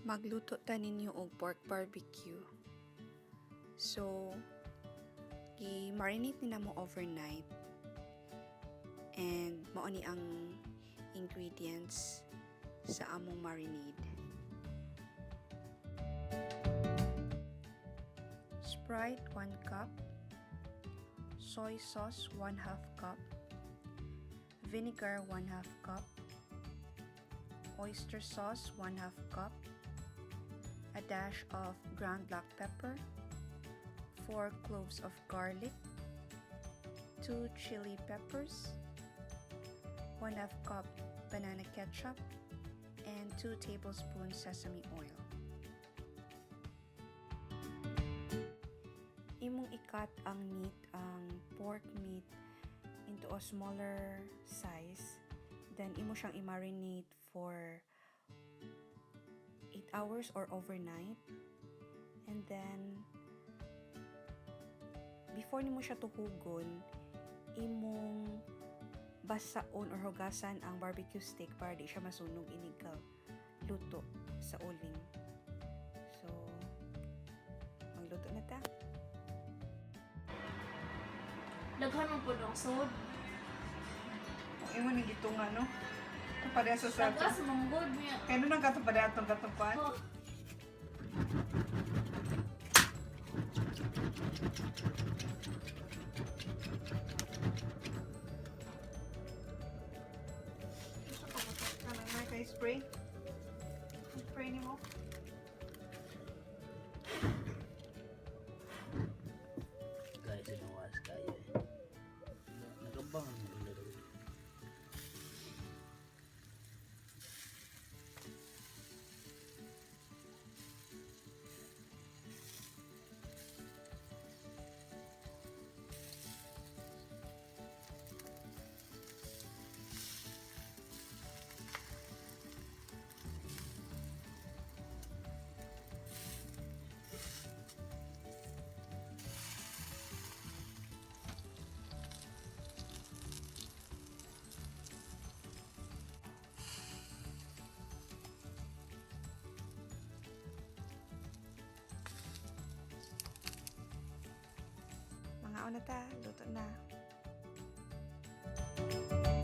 Magluto ta ninyo og pork barbecue. So, i-marinate nila mo overnight. And mao ni ang ingredients sa among marinade. Sprite 1 cup, soy sauce 1/2 cup, vinegar 1/2 cup, oyster sauce 1/2 cup, a dash of ground black pepper, 4 cloves of garlic, 2 chili peppers, 1/2 cup banana ketchup, and 2 tablespoons sesame oil. Imong ikat ang meat, ang pork meat, into a smaller size. Then, imo siyang i-marinate for 8 hours or overnight. And then, before nimo siya tuhugon, imong basaon or hugasan ang barbecue stick para di siya masunog inig ka luto sa uling. So, magluto na ta. Daghan mo po ng sod. Imo ni gitunga no. Ito pa sa sa. Tagas manggod niya. Kaya nung gato pa datong gatupan. Oh. May kay spray. Spray ni mo. Guys, sinawas kaya eh. Nagabang ang laro. Mga na ta, luto na.